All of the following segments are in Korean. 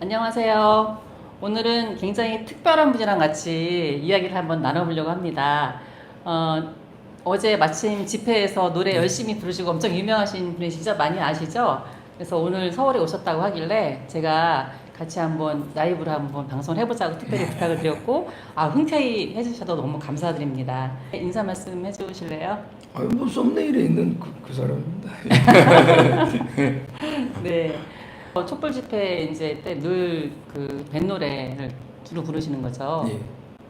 안녕하세요. 오늘은 굉장히 특별한 분이랑 같이 이야기를 한번 나눠보려고 합니다. 어제 마침 집회에서 노래 네. 열심히 부르시고 엄청 유명하신 분이시죠? 많이 아시죠? 그래서 오늘 서울에 오셨다고 하길래 제가 같이 한번 라이브로 한번 방송을 해보자고 특별히 부탁을 드렸고, 흔쾌히 해주셔서 너무 감사드립니다. 인사 말씀 해주실래요? 뭐 썸네일에 있는 그 사람입니다. 네. 촛불 집회 이제 때 늘 그 뱃노래를 주로 부르시는 거죠. 예.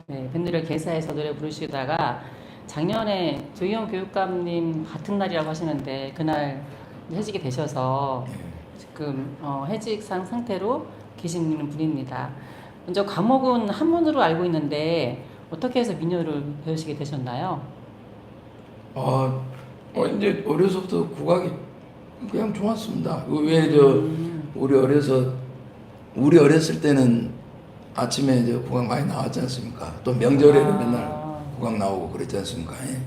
네, 뱃노래 개사해서 노래 부르시다가 작년에 조희영 교육감님 같은 날이라고 하시는데 그날 해직이 되셔서 지금 해직상 상태로 계시는 분입니다. 먼저 과목은 한문으로 알고 있는데 어떻게 해서 민요를 배우시게 되셨나요? 이제 어려서부터 국악이 그냥 좋았습니다. 우리 어렸을 때는 아침에 이제 국악 많이 나왔지 않습니까? 또 명절에는 맨날 국악 나오고 그랬지 않습니까? 예.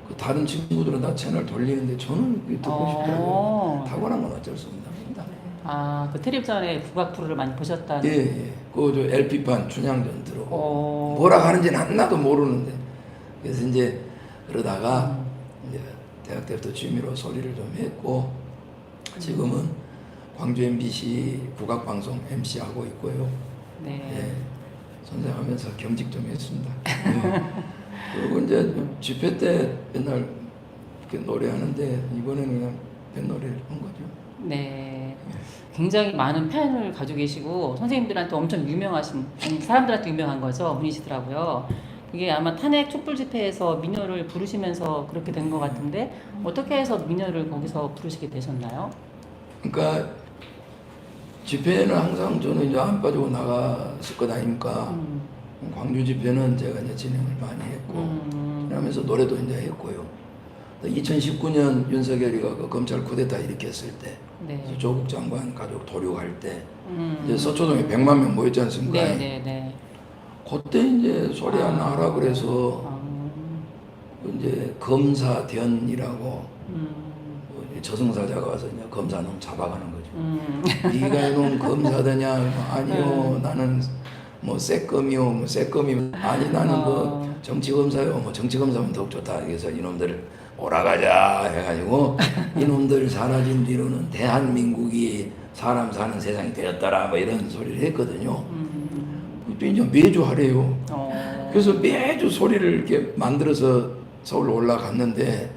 그 다른 친구들은 다 채널 돌리는데 저는 그게 듣고 싶더라고요. 타고난 건 어쩔 수 없는 겁니다. 그 텔레비전에 국악 프로를 많이 보셨다는. 예. 그 LP판 춘향전 들어오고 뭐라 하는지는 하나도 모르는데 그래서 이제 그러다가 이제 대학 때부터 취미로 소리를 좀 했고 지금은 광주 MBC 국악방송 MC 하고 있고요. 네. 예. 선생하면서 겸직 좀 했습니다. 예. 그리고 이제 집회 때 맨날 이렇게 노래하는데 이번에는 그냥 뱃노래를 한 거죠. 네. 굉장히 많은 팬을 가지고 계시고 선생님들한테 엄청 유명하신, 사람들한테 유명한 거죠. 분이시더라고요. 그게 아마 탄핵 촛불 집회에서 민요를 부르시면서 그렇게 된 것 같은데 어떻게 해서 민요를 거기서 부르시게 되셨나요? 그러니까 집회는 항상 저는 이제 안 빠지고 나갔을 것 아닙니까? 광주 집회는 제가 이제 진행을 많이 했고 그러면서 노래도 이제 했고요. 2019년 윤석열이가 그 검찰 쿠데타 일으켰을 때 네. 조국 장관 가족 도륙할 때 이제 서초동에 100만 명 모였지 않습니까? 네. 그때 이제 소리 안 나라 그래서 이제 검사견이라고 저승사자가 와서 이제 검사 놈 잡아가는 거죠. 네가 이놈 검사더냐? 아니요, 나는 뭐 새껌이요, 뭐 새껌이 아니 나는 그 정치검사요, 뭐 정치검사면 더욱 좋다. 그래서 이놈들을 오라가자 해가지고 이놈들 사라진 뒤로는 대한민국이 사람 사는 세상이 되었더라 뭐 이런 소리를 했거든요. 그때 이제 매주 하래요. 그래서 매주 소리를 이렇게 만들어서 서울로 올라갔는데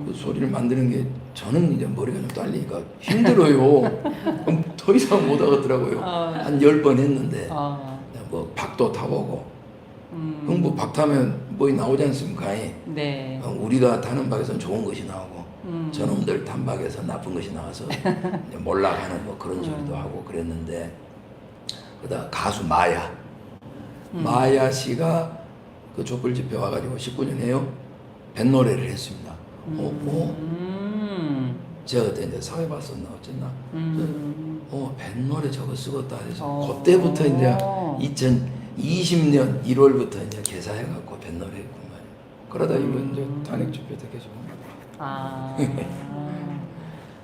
그 소리를 만드는 게 저는 이제 머리가 좀 딸리니까 힘들어요. 그럼 더 이상 못 하겠더라고요. 한 10번 했는데 뭐 박도 타보고 그럼 뭐 박 타면 뭐 나오지 않습니까? 네. 우리가 타는 박에서는 좋은 것이 나오고 저놈들 탄 박에서 나쁜 것이 나와서 이제 몰락하는 뭐 그런 소리도 하고 그랬는데 그다음 가수 마야 씨가 그 촛불 집회 와가지고 19년에요 뱃노래를 했습니다. 제가 그때 이제 사회 봤었나 어쨌나 뱃노래 저거 쓰겄다 해서 그때부터 이제 2020년 1월부터 이제 개사해갖고 뱃노래 했구만. 그러다 이번 이제 탄핵 집회 때 계속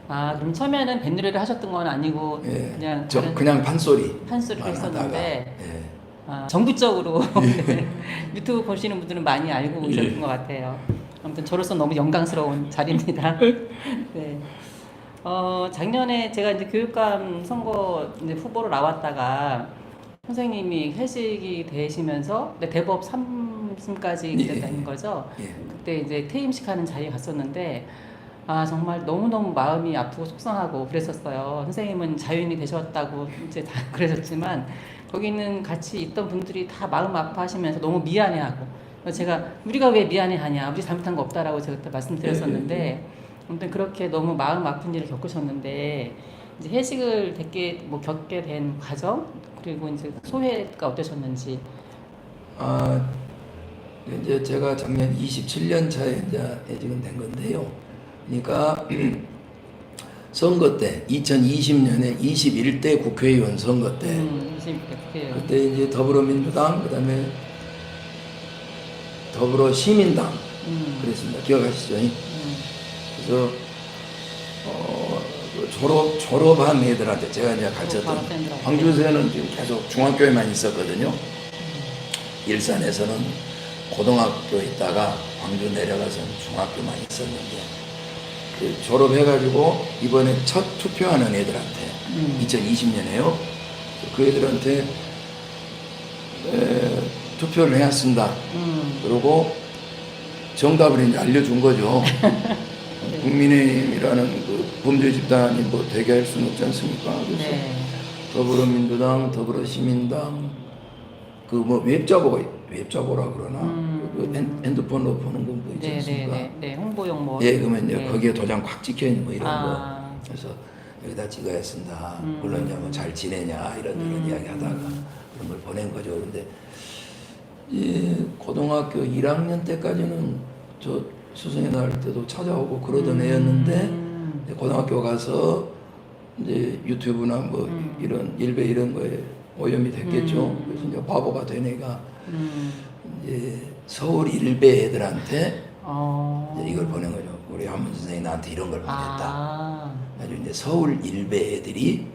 그럼 처음에는 뱃노래를 하셨던 건 아니고 예, 그냥 그냥 판소리를 했었는데 예. 정부적으로 유튜브 보시는 분들은 많이 알고 계셨던 것 같아요. 아무튼 저로서 너무 영광스러운 자리입니다. 네. 작년에 제가 이제 교육감 선거 이제 후보로 나왔다가 선생님이 해직이 되시면서 대법 3심까지 됐다는 거죠. 그때 이제 퇴임식 하는 자리에 갔었는데 정말 너무너무 마음이 아프고 속상하고 그랬었어요. 선생님은 자유인이 되셨다고 이제 다 그러셨지만 거기는 같이 있던 분들이 다 마음 아파하시면서 너무 미안해하고 제가 우리가 왜 미안해하냐, 우리 잘못한 거 없다라고 제가 그때 말씀드렸었는데 아무튼 그렇게 너무 마음 아픈 일을 겪으셨는데 이제 해직을 겪게 된 과정 그리고 이제 소회가 어떠셨는지. 이제 제가 작년 27년 차에 이제 해직은 된 건데요. 그러니까 선거 때 2020년에 21대 국회의원 선거 때 21대 국회의원. 그때 이제 더불어민주당 그다음에 더불어시민당 그랬습니다. 기억하시죠? 그래서 졸업한 애들한테 제가 이제 가르쳤던 졸업한 팬들한테. 광주에서는 지금 계속 중학교에만 있었거든요. 일산에서는 고등학교 있다가 광주 내려가서는 중학교만 있었는데 그 졸업해가지고 이번에 첫 투표하는 애들한테 2020년에요. 그 애들한테 투표를 해야 쓴다. 그리고 정답을 이제 알려준 거죠. 국민의힘이라는 그 범죄 집단이 뭐 되게 할 수는 없지 않습니까? 그래서 네. 더불어민주당, 더불어시민당 그 뭐 웹자보라 그러나 그 핸드폰으로 보는 거 뭐 있지 않습니까? 네. 홍보용 뭐. 예, 그러면 이제 네. 거기에 도장 꽉 찍혀 있는 뭐 이런 아. 거. 그래서 여기다 찍어야 쓴다. 물론 이제 뭐잘 지내냐 이런 이야기 하다가 그런 걸 보낸 거죠. 그런데 이 고등학교 1학년 때까지는 저 스승의 날 때도 찾아오고 그러던 애였는데 이제 고등학교 가서 이제 유튜브나 뭐 이런 일베 이런 거에 오염이 됐겠죠. 그래서 이제 바보가 된 애가 이제 서울 일베 애들한테 이제 이걸 보낸 거죠. 우리 한문 선생이 나한테 이런 걸 보냈다. 아주 이제 서울 일베 애들이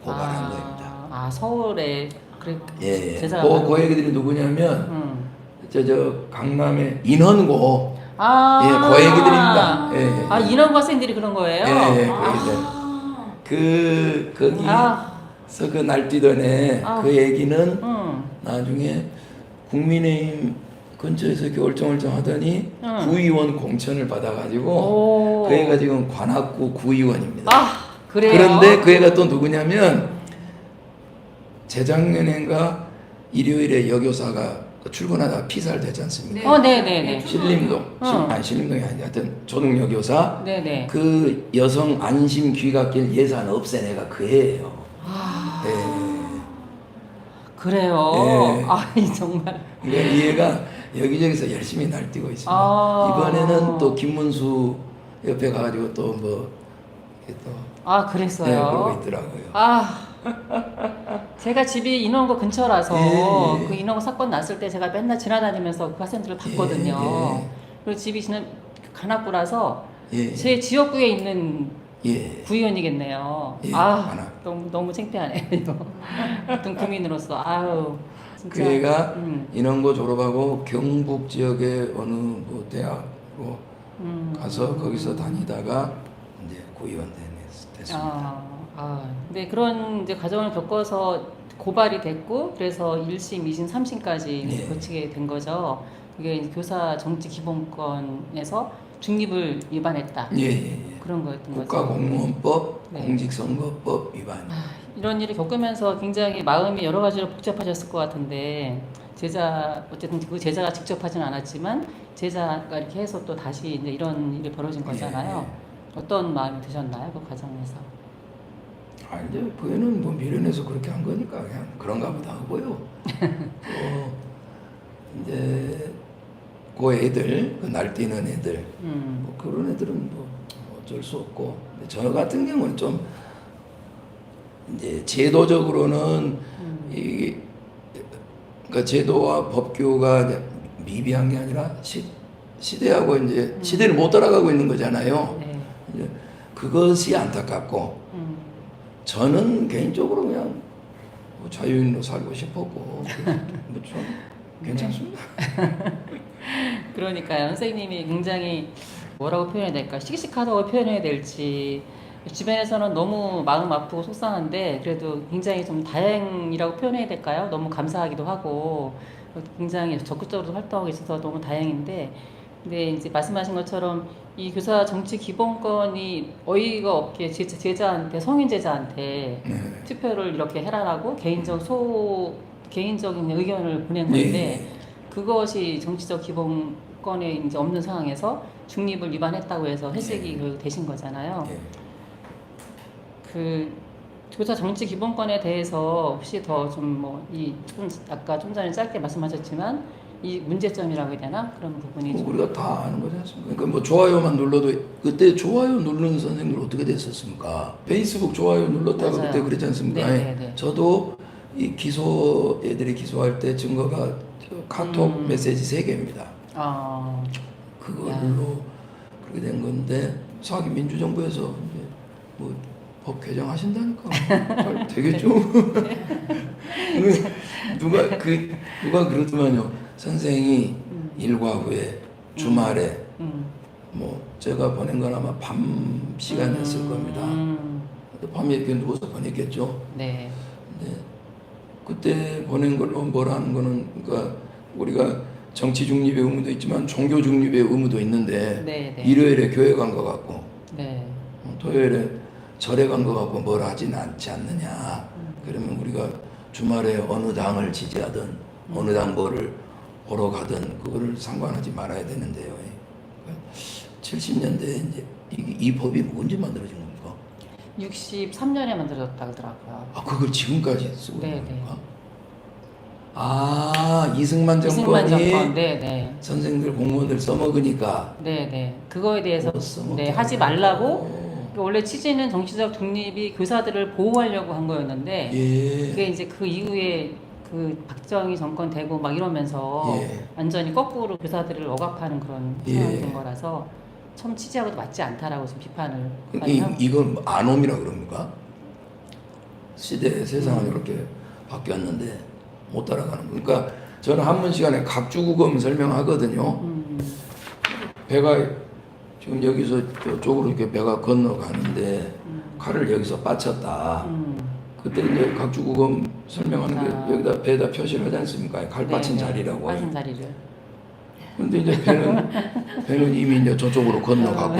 고발한 겁니다. 서울에 그래. 예, 제자가 그 애들이 누구냐면 저 강남의 인헌고 아. 예, 그 애기들입니다. 예, 예. 아, 인원 학생들이 그런 거예요? 예, 그 거기서 그 날뛰던 애, 그 애기는 나중에 국민의힘 근처에서 이렇게 얼쩡얼쩡 하더니 구의원 공천을 받아가지고 그 애가 지금 관악구 구의원입니다. 아, 그래요? 그런데 그 애가 또 누구냐면 재작년인가 일요일에 여교사가 출근하다가 피살되지 않습니까? 네네네. 신림동, 신림동이 아니라 하여튼 조동여교사 네네. 그 여성 안심 귀갓길 예산 없앤 애가 그 애예요. 그래요? 예. 아이, 정말. 그러니까 이 애가 여기저기서 열심히 날뛰고 있습니다. 이번에는 또 김문수 옆에 가가지고 또 뭐 또 그랬어요? 네, 그러고 있더라고요. 제가 집이 인원고 근처라서 예. 그 인원고 사건 났을 때 제가 맨날 지나다니면서 그 학생들을 봤거든요. 예. 그리고 집이 관악구라서 예. 제 지역구에 있는 예. 구의원이겠네요. 예, 너무 창피하네요. 이거. 어떤 국민으로서 진짜. 그 애가 인원고 졸업하고 경북 지역의 어느 뭐 대학으로 가서 거기서 다니다가 이제 구의원 됐습니다. 근데 그런 이제 과정을 겪어서 고발이 됐고 그래서 1심, 2심, 3심까지 예. 거치게 된 거죠. 그게 이제 교사 정치 기본권에서 중립을 위반했다. 그런 거였던 거죠. 국가공무원법, 네. 공직선거법 위반. 이런 일을 겪으면서 굉장히 마음이 여러 가지로 복잡해졌을 것 같은데 어쨌든 그 제자가 직접 하진 않았지만 제자가 이렇게 해서 또 다시 이제 이런 일이 벌어진 거잖아요. 어떤 마음이 드셨나요? 그 과정에서? 이제 그 애는 뭐 미련해서 그렇게 한 거니까 그냥 그런가 보다 하고요. 이제 그 애들, 그 날뛰는 애들, 뭐 그런 애들은 뭐 어쩔 수 없고, 저 같은 경우는 좀 이제 제도적으로는 이 그러니까 제도와 법규가 이제 미비한 게 아니라 시대하고 이제 시대를 못 따라가고 있는 거잖아요. 네. 이제 그것이 안타깝고, 저는 개인적으로 그냥 뭐 자유인으로 살고 싶었고, 뭐 좀 괜찮습니다. 그러니까요. 선생님이 굉장히 뭐라고 표현해야 될까? 씩씩하다고 표현해야 될지 주변에서는 너무 마음 아프고 속상한데 그래도 굉장히 좀 다행이라고 표현해야 될까요? 너무 감사하기도 하고 굉장히 적극적으로 활동하고 있어서 너무 다행인데 근데 이제 말씀하신 것처럼 이 교사 정치 기본권이 어이가 없게 제자한테 성인 제자한테 투표를 이렇게 해라라고 개인적인 의견을 보낸 건데 그것이 정치적 기본권에 이제 없는 상황에서 중립을 위반했다고 해서 회식이 되신 거잖아요. 그 교사 정치 기본권에 대해서 혹시 더 좀 아까 좀 전에 짧게 말씀하셨지만 이 문제점이라고 해야 되나 그런 부분이 좀 우리가 다 아는 거지 않습니까? 그러니까 뭐 좋아요만 눌러도 그때 좋아요 누르는 선생님들 어떻게 됐었습니까? 페이스북 좋아요 눌렀다고 맞아요. 그때 그랬지 않습니까? 네. 저도 이 애들이 기소할 때 증거가 카톡 메시지 3개입니다. 그걸로 그렇게 된 건데 사기 민주정부에서 이제 뭐 법 개정하신다니까. 잘 되겠죠? 누가 그러더만요. 선생이 일과 후에 주말에 뭐 제가 보낸 건 아마 밤 시간이었을 겁니다. 밤에 이렇게 누워서 보냈겠죠. 네. 네. 그때 보낸 걸로 뭐라는 거는 그러니까 우리가 정치 중립의 의무도 있지만 종교 중립의 의무도 있는데 네, 네. 일요일에 교회 간 거 같고 네. 토요일에 절에 간 거 같고 뭘 하진 않지 않느냐. 그러면 우리가 주말에 어느 당을 지지하든 어느 당 뭐를 보러 가든 그거를 상관하지 말아야 되는데요. 70년대에 이제 이 법이 언제 만들어진 겁니까? 63년에 만들어졌다 그러더라고요. 아 그걸 지금까지 쓰고 네, 있는 겁니까? 아 이승만 이승만 정권이 정권, 네. 선생들 공무원들 써먹으니까 네. 그거에 대해서 써먹게 네, 하지 말라고. 원래 취지는 정치적 중립이 교사들을 보호하려고 한 거였는데 예. 그게 이제 그 이후에 그 박정희 정권 되고 막 이러면서 예. 완전히 거꾸로 교사들을 억압하는 그런 예. 상황이 된 거라서 처음 취지하고도 맞지 않다라고 좀 비판을 많이 하고. 이건 안옴이라 그럽니까? 시대 세상은 이렇게 바뀌었는데 못 따라가는 거. 그러니까 저는 한문 시간에 각주국음 설명하거든요. 배가 지금 여기서 저쪽으로 이렇게 배가 건너가는데 칼을 여기서 빠쳤다. 그때 이제 각주국음 설명하는 게 여기다 배에다 표시를 하지 않습니까? 칼 빠친 자리라고. 빠진 자리를. 근데 이제 배는 이미 이제 저쪽으로 건너가고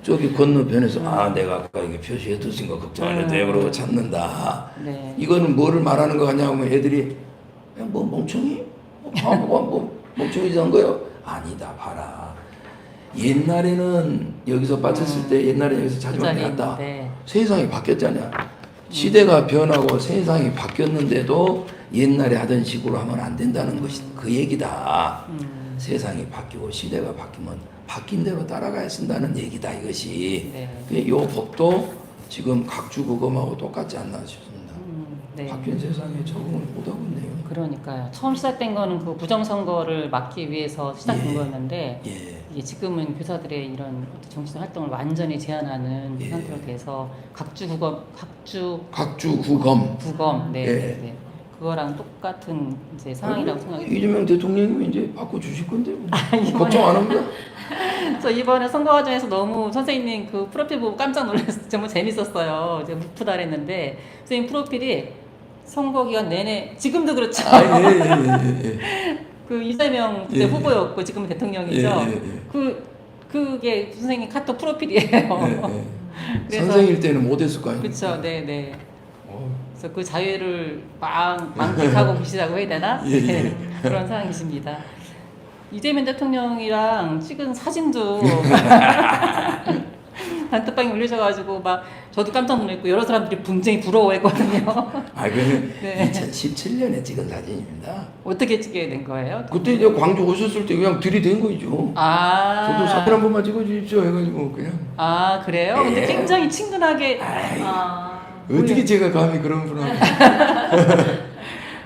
저기 건너편에서 아 내가 아까 이게 표시해 뒀으니 거 걱정 안 해도 돼 그러고 찾는다. 네. 이거는 뭐를 말하는 거 같냐면 애들이 그냥 뭐 멍청이? 뭐 바보가 뭐 멍청이 한 거요? 아니다 봐라. 옛날에는 여기서 빠졌을 때 옛날에 여기서 찾으면 되었다. 세상이 바뀌었잖아요. 시대가 변하고 세상이 바뀌었는데도 옛날에 하던 식으로 하면 안 된다는 것이 그 얘기다. 세상이 바뀌고 시대가 바뀌면 바뀐 대로 따라가야 쓴다는 얘기다 이것이. 이 법도 지금 각주국음하고 똑같지 않나 싶습니다. 네. 바뀐 세상에 적응을 못하고 있네요. 그러니까요. 처음 시작된 거는 그 부정선거를 막기 위해서 시작된 예. 거였는데 예. 이게 지금은 교사들의 이런 정치적 활동을 완전히 제한하는 예. 상태로 돼서 각주국엄 네. 그거랑 똑같은 이제 상황이라고 생각이 듭니다. 이재명 대통령이 이제 바꿔주실 건데 뭐. 걱정 안 합니다. 저 이번에 선거 과정에서 너무 선생님 그 프로필 보고 깜짝 놀랐어요. 정말 재밌었어요. 이제 묵프다 했는데 선생님 프로필이 선거 기간 내내 지금도 그렇죠. 예. 그 이재명 그때 후보였고 지금은 대통령이죠. 그게 선생님 카톡 프로필이에요. 그래서 선생일 때는 못했을 거 아닙니까? 그렇죠. 네. 그래서 그 자유를 만끽하고 계시다고 해야 되나? 네, 그런 상황이십니다. 이재명 대통령이랑 찍은 사진도 단톡방에 올리셔가지고 막 저도 깜짝 놀랐고 여러 사람들이 굉장히 부러워했거든요. 그거는 네. 2017년에 찍은 사진입니다. 어떻게 찍게 된 거예요? 그때 이제 광주 오셨을 때 그냥 들이댄 거죠. 저도 사진 한 번만 찍어주십시오 해가지고 그냥. 그래요? 근데 굉장히 친근하게. 어떻게 제가 감히 그런 분하고.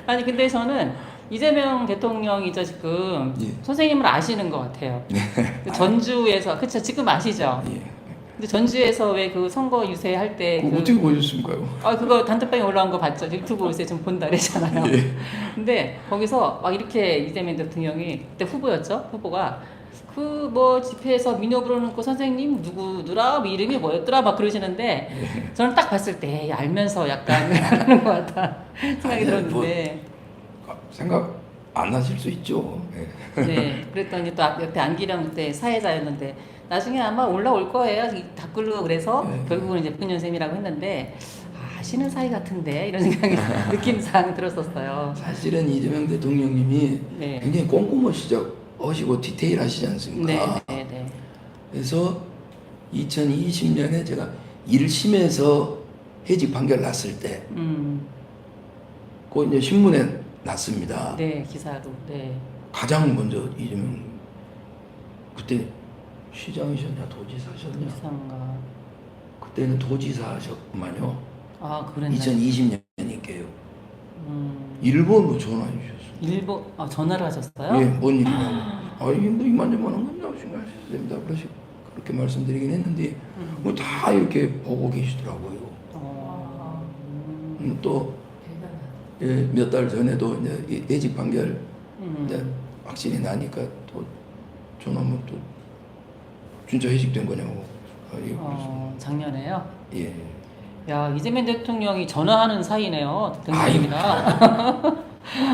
아니 근데 저는 이재명 대통령이죠 지금 선생님을 아시는 것 같아요. 그 전주에서 그쵸 지금 아시죠? 근데 전주에서 왜 그 선거 유세할 때 어떻게 보셨습니까? 그거 단톡방에 올라온 거 봤죠? 유튜브 요새 좀 본다 그랬잖아요. 근데 거기서 막 이렇게 이재명 대통령이 그때 후보였죠? 후보가 그 뭐 집회에서 민요 부르는 선생님 누구더라? 뭐 이름이 뭐였더라? 막 그러시는데 저는 딱 봤을 때 알면서 약간 그러는 것 같다 생각이 들었는데 생각 안 나실 수 있죠. 네, 그랬더니 또 옆에 안기령 그때 사회자였는데 나중에 아마 올라올 거예요. 댓글로 그래서 결국은 이제 푸년쌤이라고 했는데 아시는 사이 같은데 이런 생각이 느낌상 들었었어요. 사실은 이재명 대통령님이 굉장히 꼼꼼하시고 디테일하시지 않습니까? 네. 그래서 2020년에 제가 1심에서 해직 판결 났을 때, 그 이제 신문에 났습니다. 네, 기사로. 네. 가장 먼저 이재명 그때 시장이셨냐 도지사셨냐? 이상가. 그때는 도지사셨구만요. 그랬나요? 2020년이니까요. 일본으로 전화해 주셨어요. 전화를 하셨어요? 뭔 일이냐고. 이게 뭐 이만저만한 건가 생각하셔야 됩니다. 그렇게 말씀드리긴 했는데 뭐 다 이렇게 보고 계시더라고요. 또 몇 달 전에도 이제 이 예직 판결 이제 확신이 나니까 또 저놈은 또 진짜 해직된 거냐고. 작년에요? 예. 야, 이재명 대통령이 전화하는 사이네요. 대통령이나.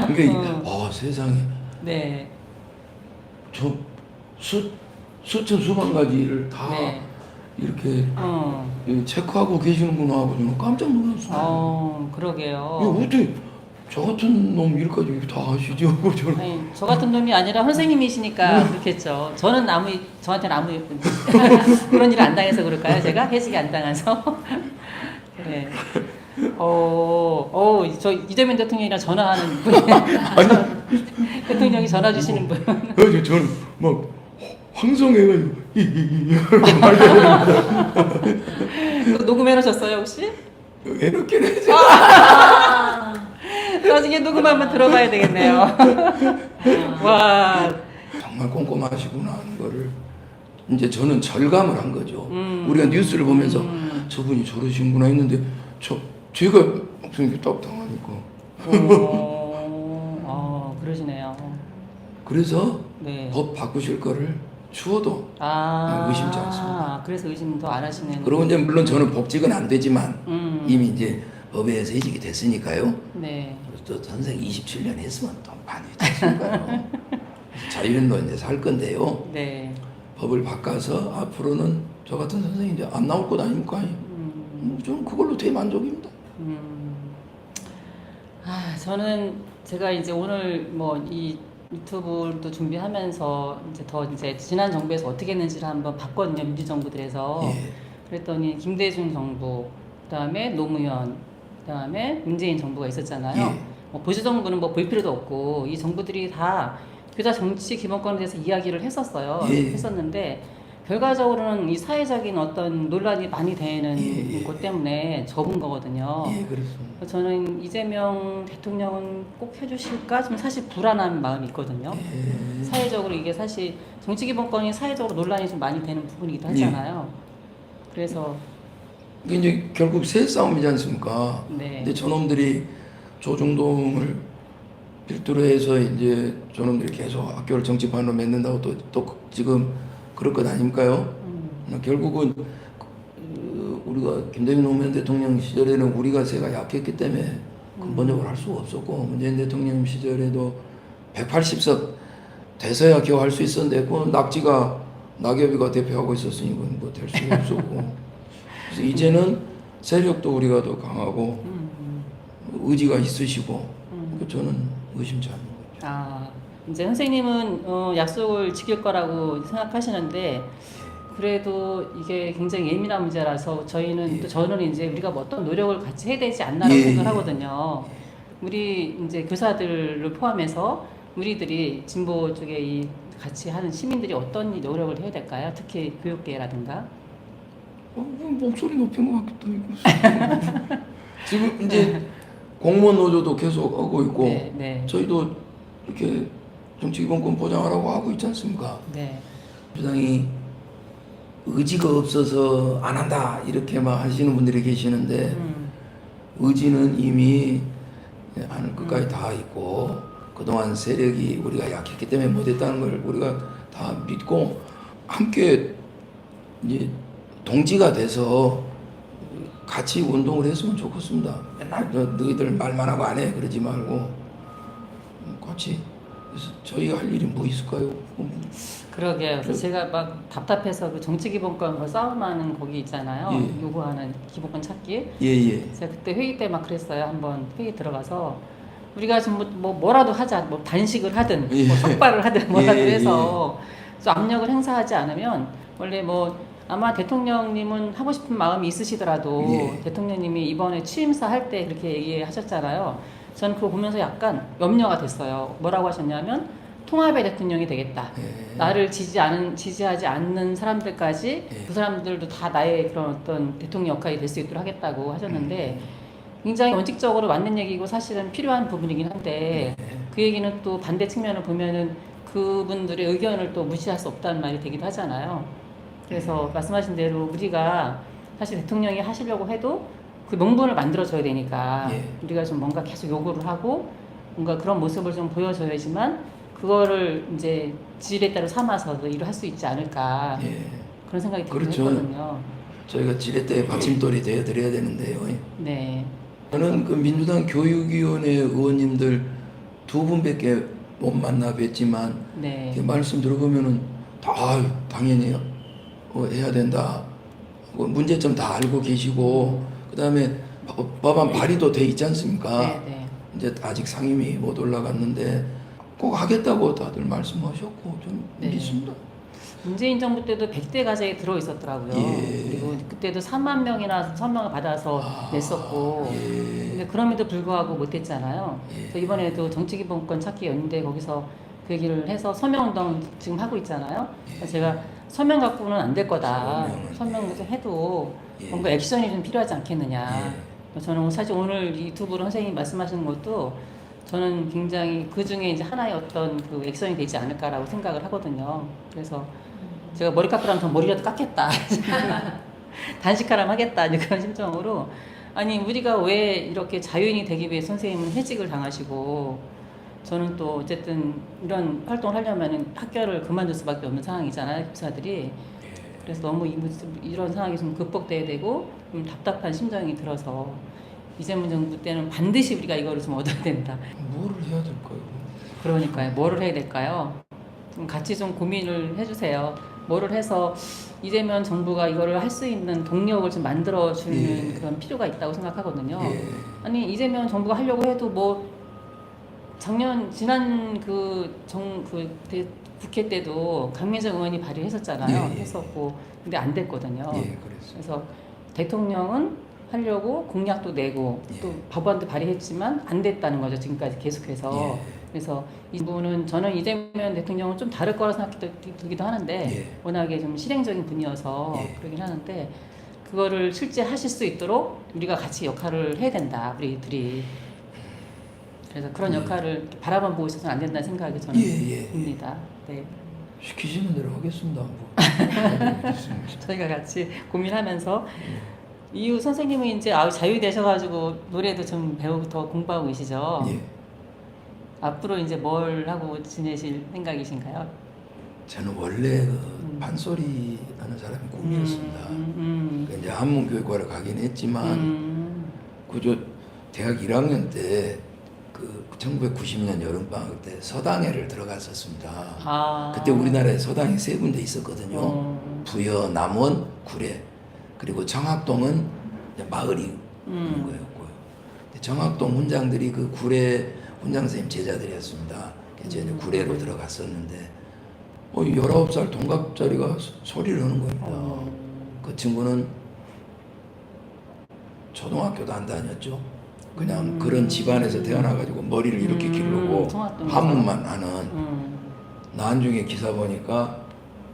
그러니까 세상에 네. 저 수천 수만 가지를 다 네. 이렇게 체크하고 계시는구나 하고 저는 깜짝 놀랐어요. 그러게요. 이거 어떻게 저 같은 놈 일까지 다 하시죠? 하고 저는. 아니, 저 같은 놈이 아니라 선생님이시니까 그렇겠죠. 저는 저한테는 아무 그런 일을 안 당해서 그럴까요? 제가 해직이 안 당해서. 네. 저 이재명 대통령이랑 전화하는 분. 대통령이 전화 주시는 분. 그래서 저는 막 황송해가지고 그거 녹음해 놓으셨어요 혹시? 이렇게 해서 나중에 녹음 한번 들어봐야 되겠네요. 와. 정말 꼼꼼하시구나 하는 거를 이제 저는 절감을 한 거죠. 우리가 뉴스를 보면서 저분이 저러시구나 했는데 제가 무슨 이렇게 딱 당하니까. 그러시네요. 그래서 네. 법 바꾸실 거를 추워도 의심치 않습니다. 그래서 의심 더 안 하시는. 그리고 이제 물론 저는 법직은 안 되지만 이미 이제 법에 의해서 이직이 됐으니까요. 네. 또 선생 27년 했으면 또 많이 됐으니까요. 자유인도 이제 살 건데요. 네. 법을 바꿔서 앞으로는 저 같은 선생이 이제 안 나올 것 아닙니까? 저는 그걸로 대만족입니다. 저는 제가 이제 오늘 뭐 이 유튜브도 준비하면서 이제 지난 정부에서 어떻게 했는지를 한번 봤거든요. 민주정부들에서. 예. 그랬더니 김대중 정부, 그다음에 노무현, 그다음에 문재인 정부가 있었잖아요. 예. 뭐 보수 정부는 뭐 볼 필요도 없고 이 정부들이 다 교사 정치 기본권에 대해서 이야기를 했었어요. 예. 했었는데 결과적으로는 이 사회적인 어떤 논란이 많이 되는 예. 것 때문에 접은 거거든요. 예, 그렇습니다. 저는 이재명 대통령은 꼭 해주실까 좀 사실 불안한 마음이 있거든요. 예. 사회적으로 이게 사실 정치 기본권이 사회적으로 논란이 좀 많이 되는 부분이기도 하잖아요. 그래서 이게 이제 결국 새 싸움이지 않습니까? 네. 근데 저놈들이 조중동을 필두로 해서 이제 저놈들이 계속 학교를 정치판으로 맺는다고 또 지금 그럴 것 아닙니까요? 결국은 우리가 김대중 노무현 대통령 시절에는 우리가 세가 약했기 때문에 근본적으로 할 수가 없었고 문재인 대통령 시절에도 180석 돼서야 겨우 할 수 있었는데 그 낙엽이가 대표하고 있었으니 그건 뭐 될 수가 없었고 그래서 이제는 세력도 우리가 더 강하고 의지가 있으시고 저는 의심치 않는 거죠. 이제 선생님은 약속을 지킬 거라고 생각하시는데 그래도 이게 굉장히 예민한 문제라서 저희는 또 저는 이제 우리가 뭐 어떤 노력을 같이 해야 되지 않나라고 생각하거든요. 우리 이제 교사들을 포함해서 우리들이 진보 쪽에 같이 하는 시민들이 어떤 노력을 해야 될까요? 특히 교육계라든가. 목소리 높인 것 같기도 하고 지금 이제 공무원 노조도 계속 하고 있고 네. 저희도 이렇게 정치기본권 보장하라고 하고 있지 않습니까? 네. 부당이 의지가 없어서 안 한다 이렇게만 하시는 분들이 계시는데 의지는 이미 하늘 끝까지 다 있고 그동안 세력이 우리가 약했기 때문에 못했다는 걸 우리가 다 믿고 함께 이제 동지가 돼서 같이 운동을 했으면 좋겠습니다. 맨날 너희들 말만 하고 안 해 그러지 말고 같이. 그래서 저희가 할 일이 뭐 있을까요? 그러게요. 그래서 제가 막 답답해서 그 정치기본권 싸움하는 거기 있잖아요. 요구하는 기본권 찾기. 제가 그때 회의 때 막 그랬어요. 한번 회의 들어가서 우리가 지금 뭐라도 하자. 뭐 단식을 하든 뭐 삭발을 하든 뭐라도 해서 좀 압력을 행사하지 않으면 원래 뭐 아마 대통령님은 하고 싶은 마음이 있으시더라도 대통령님이 이번에 취임사 할 때 그렇게 얘기하셨잖아요. 저는 그거 보면서 약간 염려가 됐어요. 뭐라고 하셨냐면 통합의 대통령이 되겠다. 나를 지지하지 않는 사람들까지 그 사람들도 다 나의 그런 어떤 대통령 역할이 될 수 있도록 하겠다고 하셨는데 굉장히 원칙적으로 맞는 얘기고 사실은 필요한 부분이긴 한데 그 얘기는 또 반대 측면을 보면은 그분들의 의견을 또 무시할 수 없다는 말이 되기도 하잖아요. 그래서 말씀하신 대로 우리가 사실 대통령이 하시려고 해도 그 명분을 만들어줘야 되니까 예. 우리가 좀 뭔가 계속 요구를 하고 뭔가 그런 모습을 좀 보여줘야지만 그거를 이제 지일에 따라 삼아서 일을 할 수 있지 않을까 예. 그런 생각이 들긴 그렇죠. 했거든요. 저희가 지렛대의 받침돌이 되어드려야 되는데요. 네. 저는 그 민주당 교육위원회 의원님들 두 분밖에 못 만나 뵀지만 네. 이렇게 말씀 들어보면은 다 당연히 해야 된다. 문제점 다 알고 계시고 그다음에 법안 발의도 돼 있지 않습니까? 네, 네. 이제 아직 상임위 못 올라갔는데 꼭 하겠다고 다들 말씀하셨고 좀 네. 믿습니다. 문재인 정부 때도 100대 과제에 들어 있었더라고요. 예. 그리고 그때도 3만 명이나 선명을 받아서 냈었고. 예. 근데 그럼에도 불구하고 못했잖아요. 예. 그래서 이번에도 정치기본권 찾기 연대 거기서 그 얘기를 해서 서명운동 지금 하고 있잖아요. 그래서 제가 서명 갖고는 안 될 거다. 서명 해도 예. 뭔가 액션이 좀 필요하지 않겠느냐. 예. 저는 사실 오늘 이 두 분 선생님이 말씀하시는 것도 저는 굉장히 그 중에 이제 하나의 어떤 그 액션이 되지 않을까라고 생각을 하거든요. 그래서 제가 머리 깎으라면 더 머리라도 깎겠다. 단식하라면 하겠다. 이제 그런 심정으로. 아니, 우리가 왜 이렇게 자유인이 되기 위해 선생님은 해직을 당하시고, 저는 또 어쨌든 이런 활동을 하려면 학교를 그만둘 수밖에 없는 상황이잖아요, 교사들이. 그래서 너무 이런 상황이 좀 극복돼야 되고, 좀 답답한 심정이 들어서, 이재명 정부 때는 반드시 우리가 이거를 좀 얻어야 된다. 뭐를 해야 될까요? 그러니까요. 뭐를 해야 될까요? 좀 같이 좀 고민을 해주세요. 뭐를 해서 이재명 정부가 이거를 할 수 있는 동력을 좀 만들어주는 예. 그런 필요가 있다고 생각하거든요. 예. 아니, 이재명 정부가 하려고 해도 뭐, 지난 국회 때도 강민정 의원이 발의했었잖아요. 예, 예. 했었고. 근데 안 됐거든요. 예, 그랬어요. 그래서 대통령은 하려고 공약도 내고 예. 또 법안도 발의했지만 안 됐다는 거죠. 지금까지 계속해서. 예. 그래서 이 부분은 저는 이재명 대통령은 좀 다를 거라 생각되기도 하는데 예. 워낙에 좀 실행적인 분이어서 예. 그러긴 하는데 그거를 실제 하실 수 있도록 우리가 같이 역할을 해야 된다. 우리들이. 그래서 그런 역할을 바라만 보고 있어서는 안 된다는 생각이 저는 듭니다. 네. 시키시는 대로 하겠습니다. 뭐. 저희가 같이 고민하면서 이후 선생님은 이제 자유이 되셔가지고 노래도 좀 배우고 더 공부하고 계시죠? 예. 앞으로 이제 뭘 하고 지내실 생각이신가요? 저는 원래 그 판소리 하는 사람이 꿈이었습니다. 그러니까 이제 한문교육과를 가긴 했지만 그저 대학 1학년 때 그 1990년 여름방학 때 서당회를 들어갔었습니다. 그때 우리나라에 서당이 3군데 있었거든요. 부여, 남원, 구례. 그리고 정학동은 이제 마을이 있는 거였고요. 정학동 훈장들이 그 구례 훈장 선생님 제자들이었습니다. 이제 구례로 들어갔었는데 19살 동갑자리가 소리를 하는 겁니다. 그 친구는 초등학교도 안 다녔죠. 그냥 그런 집안에서 태어나가지고 머리를 이렇게 기르고 한문만 하는 나중에 기사 보니까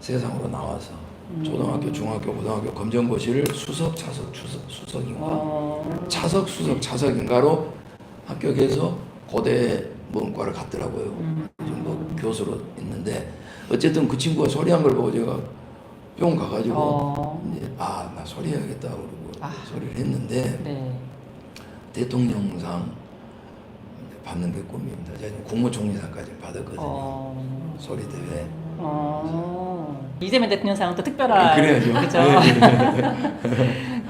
세상으로 나와서 초등학교, 중학교, 고등학교 검정고시를 차석인가로 합격해서 고대 문과를 갔더라고요. 요즘 뭐 교수로 있는데 어쨌든 그 친구가 소리한 걸 보고 제가 병원 가가지고 이제 나 소리해야겠다 그러고 소리를 했는데 네. 대통령상 받는 게 꿈입니다. 제가 국무총리상까지 받았거든요. 소리 대회. 이재명 대통령상은 또 특별한. 그래야죠. 그렇죠.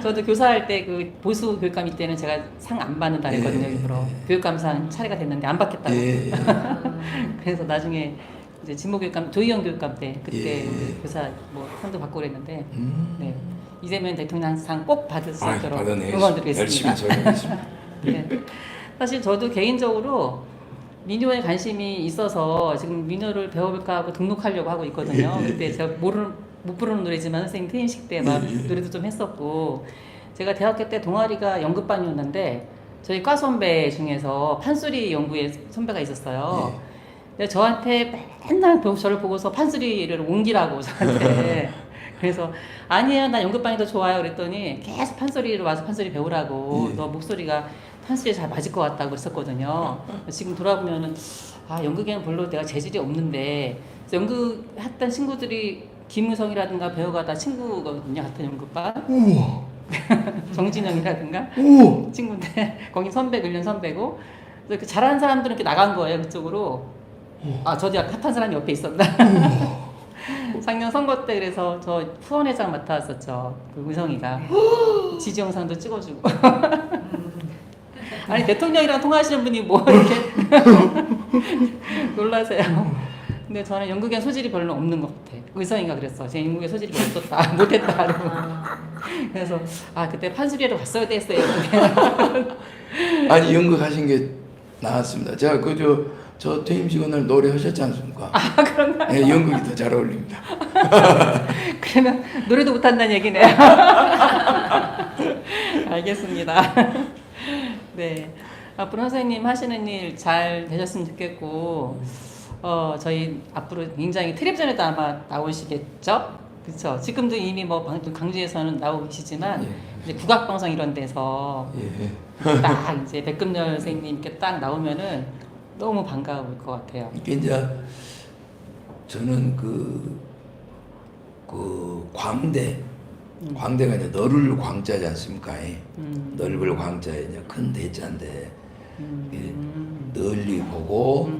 저도 교사할 때 그 보수 교육감 때는 제가 상 안 받는다 그랬거든요. 일부러 교육감상 차례가 됐는데 안 받겠다고. 그래서 나중에 이제 진보교육감 조희영 교육감 때 그때 교사 뭐 상도 받고 그랬는데 네. 이재명 대통령상 꼭 받을 수 있도록 응원드리겠습니다. 열심히 저희하겠습니다. 네. 사실 저도 개인적으로 민요에 관심이 있어서 지금 민요를 배워볼까 하고 등록하려고 하고 있거든요. 그때 제가 못 부르는 노래지만 선생님 퇴임식 때 막 노래도 좀 했었고 제가 대학교 때 동아리가 연극반이었는데 저희 과 선배 중에서 판소리 연구회 선배가 있었어요. 근데 저한테 맨날 저를 보고서 판소리를 옮기라고 저한테 그래서 아니에요 나 연극반이 더 좋아요 그랬더니 계속 판소리로 와서 판소리 배우라고 너 목소리가 판소리에 잘 맞을 것 같다고 그랬었거든요. 지금 돌아보면은 연극에는 별로 내가 재질이 없는데 연극 했던 친구들이 김우성이라든가 배우가 다 친구거든요. 같은 연극반. 우와. 정진영이라든가 우와. 친구인데 거기 선배 1년 선배고 그래서 그 잘하는 사람들은 이렇게 나간 거예요. 그쪽으로. 아 저도 약간 핫한 사람이 옆에 있었나. 작년 선거 때 그래서 저 후원회장 맡아왔었죠. 그 우성이가 지지영상도 찍어주고. 아니 대통령이랑 통화하시는 분이 뭐 이렇게 놀라세요. 근데 저는 연극에 소질이 별로 없는 것 같아. 의성이가 그랬어. 제 연극에 소질이 별로 없었다. 못했다. 그래서 아 그때 판수리로 갔어야 됐어요. 아니 연극하신 게 나왔습니다. 제가 저 퇴임식은 날 노래 하셨지 않습니까? 아 그런가요? 네, 연극이 더 잘 어울립니다. 그러면 노래도 못한다는 얘기네요. 알겠습니다. 네. 앞으로 선생님 하시는 일 잘 되셨으면 좋겠고, 저희 앞으로 굉장히 텔레비전에도 아마 나오시겠죠? 그렇죠. 지금도 이미 뭐 강주에서는 나오고 계시지만, 예. 이제 국악방송 이런 데서 예. 딱 이제 백금열 선생님께 딱 나오면은 너무 반가울 것 같아요. 이게 이제 저는 광대가 이제 너를 광자지 않습니까? 넓을 광자에 이제 큰 대자인데 널리 보고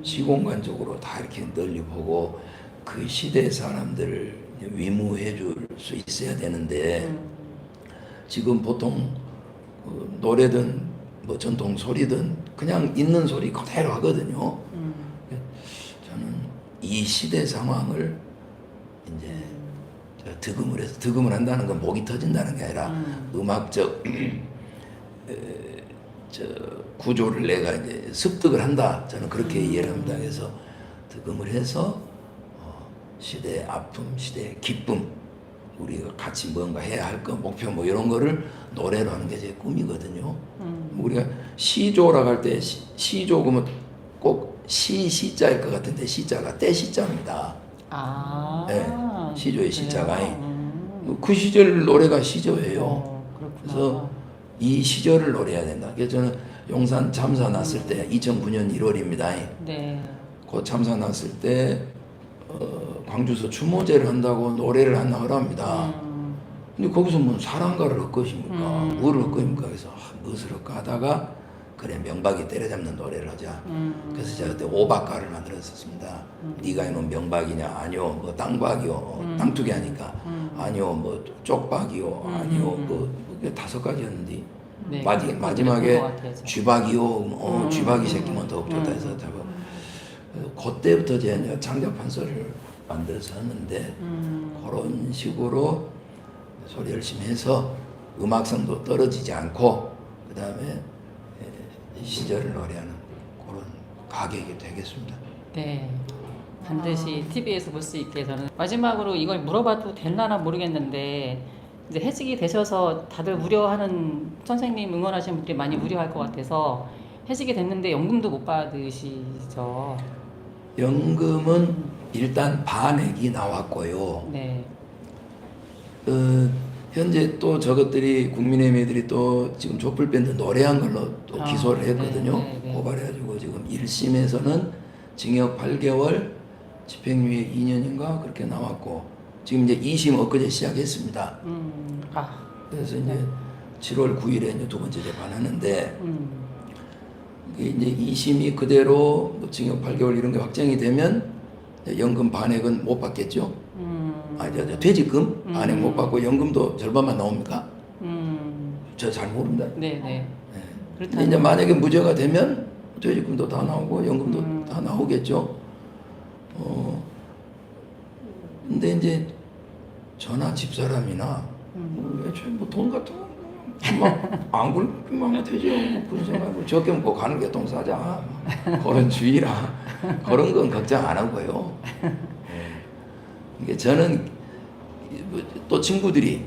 시공간적으로 다 이렇게 널리 보고 그 시대 사람들을 위무해 줄 수 있어야 되는데 지금 보통 노래든 뭐 전통 소리든 그냥 있는 소리 그대로 하거든요. 저는 이 시대 상황을 이제 득음을 한다는 건 목이 터진다는 게 아니라 음악적 구조를 내가 이제 습득을 한다. 저는 그렇게 이해를 합니다. 그래서 득음을 해서 시대의 아픔, 시대의 기쁨, 우리가 같이 뭔가 해야 할 거, 목표 뭐 이런 거를 노래로 하는 게 제 꿈이거든요. 우리가 시조라고 할 때 시조 그러면 꼭 시자일 것 같은데 시자가 때 시자입니다. 아, 네, 시조의 그래요? 시자가 그 시절 노래가 시조예요. 그렇구나. 그래서 이 시절을 노래해야 된다. 그래서 저는 용산 참사 났을 때 2009년 1월입니다. 네. 그 참사 났을 때 광주에서 추모제를 한다고 노래를 하나 하랍니다. 근데 거기서 뭐 사랑가를 할 것입니까? 뭐를 할 것입니까? 그래서 무엇을 할까 하다가 그래 명박이 때려잡는 노래를 하자. 그래서 제가 그때 오박가를 만들었었습니다. 네가 이놈 명박이냐? 아니요. 뭐 땅박이요. 땅투기 하니까 아니요. 뭐 쪽박이요. 아니요. 그 5가지였는데 네, 마지막에 그런 것 같아요, 저. 쥐박이요. 쥐박이 새끼면 더욱 좋다 해서 잡아. 그때부터 제가 창작 판서를 만들어서 했는데 그런 식으로 소리 열심히 해서 음악성도 떨어지지 않고 그 다음에 시절을 노래하는 그런 가객이 되겠습니다. 네. 반드시 TV에서 볼 수 있게 저는 마지막으로 이걸 물어봐도 될라나 모르겠는데 이제 해직이 되셔서 다들 우려하는 선생님 응원하시는 분들이 많이 우려할 것 같아서 해직이 됐는데 연금도 못 받으시죠? 연금은 일단 반액이 나왔고요. 네. 현재 또 저것들이 국민의힘 애들이 또 지금 촛불밴드 노래한 걸로 또 기소를 했거든요. 네. 고발해가지고 지금 1심에서는 징역 8개월, 집행유예 2년인가 그렇게 나왔고 지금 이제 2심 엊그제 시작했습니다. 그래서 이제 7월 9일에 이제 두 번째 재판하는데 이제 2심이 그대로 뭐 징역 8개월 이런 게 확정이 되면 연금 반액은 못 받겠죠. 퇴직금 반액 못 받고 연금도 절반만 나옵니까? 저 잘 모릅니다. 네. 근데 이제 만약에 무죄가 되면 퇴직금도 다 나오고 연금도 다 나오겠죠. 근데 이제 저나 집사람이나 애초에 뭐 돈 같은 거 막안 굴기만 되죠. 그런 생각하고 적게 먹고 가는 게 똥 싸자. 그런 주의라 그런 건 걱정 안 하고요. 이게 저는 또 친구들이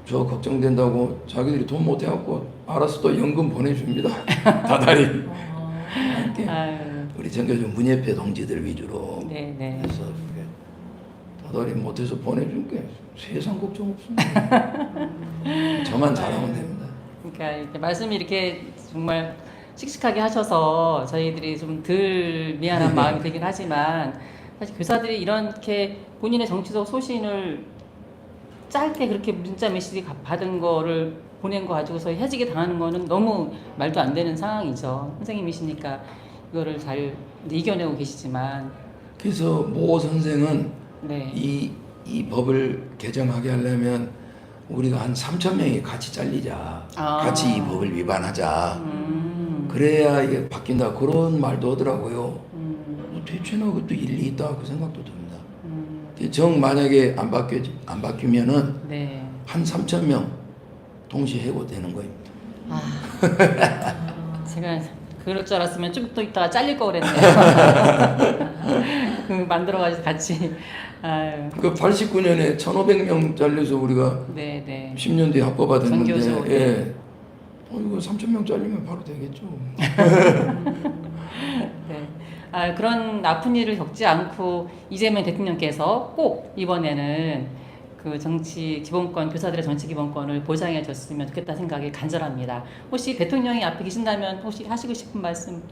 저 걱정된다고 자기들이 돈 못 해갖고 알아서 또 연금 보내줍니다. 다달이. 우리 전교조 문예패 동지들 위주로 네. 해서 다달이 못해서 보내준 게 세상 걱정 없습니다. 저만 잘하면 됩니다. 그러니까 이렇게 말씀이 이렇게 정말 씩씩하게 하셔서 저희들이 좀 덜 미안한 마음이 들긴 하지만 사실 교사들이 이렇게 본인의 정치적 소신을 짧게 그렇게 문자 메시지 받은 거를 보낸 거 가지고서 해지게 당하는 거는 너무 말도 안 되는 상황이죠. 선생님이시니까 이거를 잘 이겨내고 계시지만. 그래서 모 선생은 네. 이 법을 개정하게 하려면 우리가 한 3천 명이 같이 잘리자. 같이 이 법을 위반하자. 그래야 이게 바뀐다. 그런 말도 하더라고요. 대체나 그것도 일리 있다. 그 생각도 듭니다. 정 만약에 안 바뀌면은 네. 한 3천 명 동시에 해고되는 거입니다. 제가 그럴 줄 알았으면 좀 또 이따가 잘릴 거 그랬네요. 그 만들어가지고 같이. 아유. 그 89년에 1,500명 잘려서 우리가 네. 10년 뒤에 합법화 됐는데, 전교조. 예. 이거 3,000명 잘리면 바로 되겠죠. 네. 그런 아픈 일을 겪지 않고 이재명 대통령께서 꼭 이번에는 그 정치 기본권, 교사들의 정치 기본권을 보장해 줬으면 좋겠다 생각이 간절합니다. 혹시 대통령이 앞에 계신다면 혹시 하시고 싶은 말씀?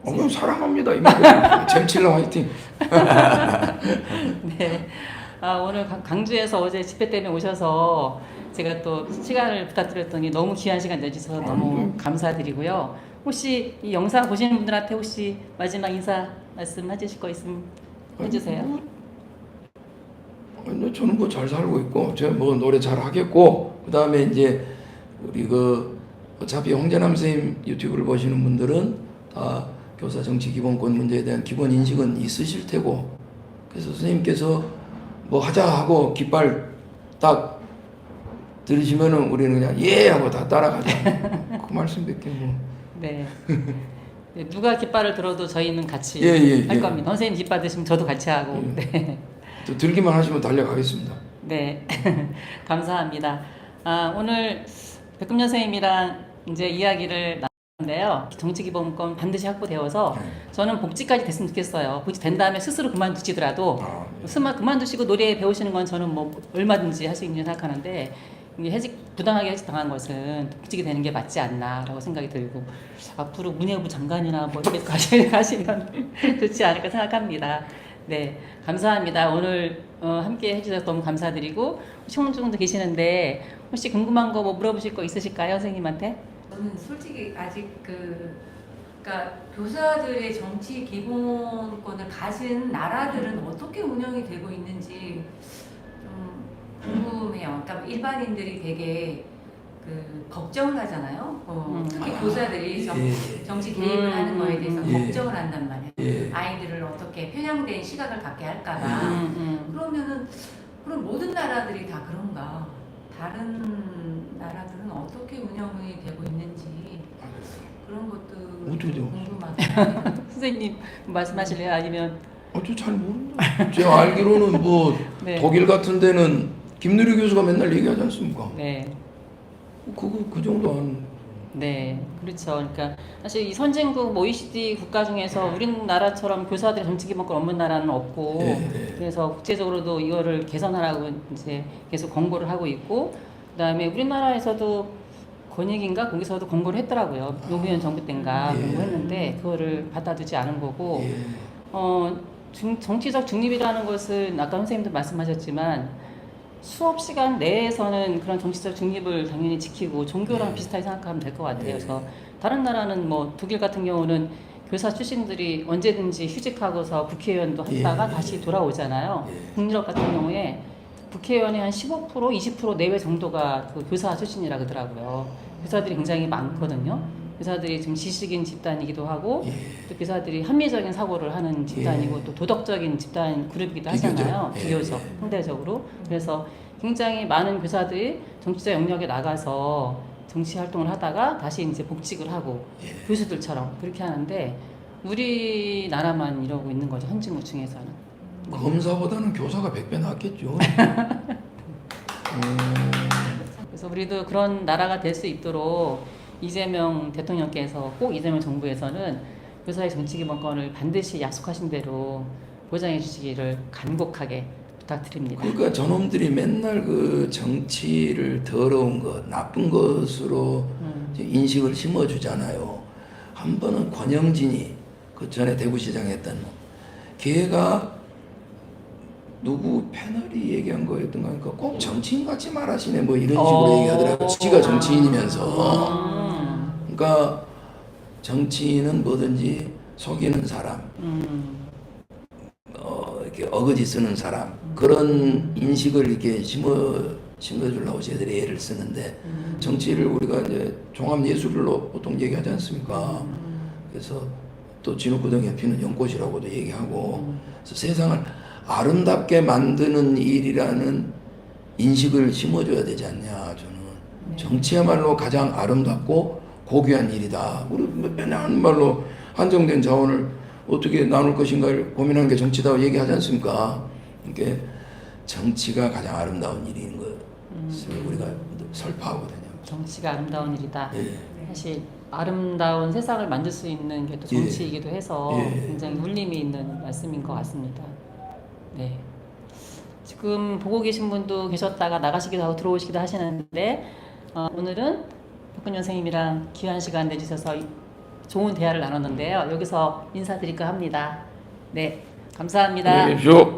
그럼 사랑합니다. 이거 잼칠러 화이팅. 네. 오늘 강주에서 어제 집회 때문에 오셔서 제가 또 시간을 부탁드렸더니 너무 귀한 시간 내주셔서 너무 감사드리고요. 혹시 이 영상 보시는 분들한테 혹시 마지막 인사 말씀 해주실 거 있으면 해주세요. 저는 뭐 잘 살고 있고, 제가 뭐 노래 잘 하겠고, 그 다음에 이제 우리 어차피 홍재남 선생님 유튜브를 보시는 분들은 다 교사 정치 기본권 문제에 대한 기본 인식은 있으실 테고, 그래서 선생님께서 뭐 하자 하고 깃발 딱 들으시면은 우리는 그냥 예 하고 다 따라가자. 그 말씀밖에 뭐. 네. 네, 누가 깃발을 들어도 저희는 같이 할 겁니다. 선생님 깃발 드시면 저도 같이 하고. 네. 또 들기만 하시면 달려가겠습니다. 네. 감사합니다. 오늘 백금년 선생님이랑 이제 이야기를 나눴는데요. 정치기본권 반드시 확보되어서 저는 복지까지 됐으면 좋겠어요. 복지 된 다음에 스스로 그만두시더라도 그만두시고 노래 배우시는 건 저는 뭐 얼마든지 할 수 있는 생각하는데 부당하게 해직 당한 것은 복직이 되는 게 맞지 않나라고 생각이 들고 앞으로 문해부 장관이나 뭐 이렇게 가시면 좋지 않을까 생각합니다. 네, 감사합니다. 오늘 함께 해주셔서 너무 감사드리고 청중도 계시는데 혹시 궁금한 거 뭐 물어보실 거 있으실까요, 선생님한테? 저는 솔직히 아직 그러니까 교사들의 정치 기본권을 가진 나라들은 어떻게 운영이 되고 있는지 좀 궁금해요. 그러니까 일반인들이 되게 걱정을 하잖아요. 특히 교사들이 정치 개입을 하는 거에 대해서 걱정을 한단 말이에요. 아이들을 어떻게 편향된 시각을 갖게 할까봐. 그러면은 그럼 모든 나라들이 다 그런가? 다른 나라들은 어떻게 운영이 되고 있는지 그런 것도 궁금하다. 선생님 말씀하실래요? 아니면? 저 잘 모른다. 제가 알기로는 뭐 네. 독일 같은 데는 김누리 교수가 맨날 얘기하지 않습니까? 네. 그 정도 한. 네, 그렇죠. 그러니까 사실 이 선진국 OECD 국가 중에서 우리나라처럼 교사들의 정치 기본권 없는 나라는 없고, 그래서 국제적으로도 이거를 개선하라고 이제 계속 권고를 하고 있고, 그다음에 우리나라에서도 권익인가 거기서도 권고를 했더라고요. 노무현 정부 때인가 권고했는데 그거를 받아두지 않은 거고, 정치적 중립이라는 것은 아까 선생님도 말씀하셨지만. 수업 시간 내에서는 그런 정치적 중립을 당연히 지키고 종교랑 비슷하게 생각하면 될 것 같아요. 그래서 다른 나라는 뭐 독일 같은 경우는 교사 출신들이 언제든지 휴직하고서 국회의원도 했다가 다시 돌아오잖아요. 북유럽 같은 경우에 국회의원의 한 15%, 20% 내외 정도가 그 교사 출신이라 그러더라고요. 교사들이 굉장히 많거든요. 교사들이 좀 지식인 집단이기도 하고 또 교사들이 합리적인 사고를 하는 집단이고 또 도덕적인 집단 그룹이기도 하잖아요. 비교적, 상대적으로. 그래서 굉장히 많은 교사들이 정치적 영역에 나가서 정치 활동을 하다가 다시 이제 복직을 하고 교수들처럼 그렇게 하는데 우리나라만 이러고 있는 거죠. 선진국 중에서는. 검사보다는 교사가 100배 낫겠죠. 그래서 우리도 그런 나라가 될 수 있도록 이재명 대통령께서 꼭 이재명 정부에서는 교사의 정치 기본권을 반드시 약속하신 대로 보장해 주시기를 간곡하게 부탁드립니다. 그러니까 저놈들이 맨날 그 정치를 더러운 것, 나쁜 것으로 인식을 심어주잖아요. 한 번은 권영진이 그 전에 대구시장 했던 놈. 걔가 누구 패널이 얘기한 거였던 거니까 꼭 정치인 같이 말하시네 뭐 이런 식으로 얘기하더라고요. 지가 정치인이면서. 그러니까 정치인은 뭐든지 속이는 사람, 이렇게 어거지 쓰는 사람 그런 인식을 이렇게 심어주려고 저희들이 애를 쓰는데 정치를 우리가 이제 종합예술로 보통 얘기하지 않습니까? 그래서 또 진흙구덩이에 연꽃이라고도 얘기하고 그래서 세상을 아름답게 만드는 일이라는 인식을 심어줘야 되지 않냐. 저는 정치야말로 가장 아름답고 고귀한 일이다. 우리 맨날 하는 말로 한정된 자원을 어떻게 나눌 것인가를 고민하는 게 정치다 얘기하지 않습니까? 이게 정치가 가장 아름다운 일인 것을 우리가 설파하거든요. 정치가 아름다운 일이다. 예. 사실 아름다운 세상을 만들 수 있는 게 또 정치이기도 해서 예. 굉장히 울림이 있는 말씀인 것 같습니다. 네. 지금 보고 계신 분도 계셨다가 나가시기도 하고 들어오시기도 하시는데 오늘은 박근현 선생님이랑 귀한 시간 내주셔서 좋은 대화를 나눴는데요. 여기서 인사드릴까 합니다. 네, 감사합니다. 안녕히 계십시오.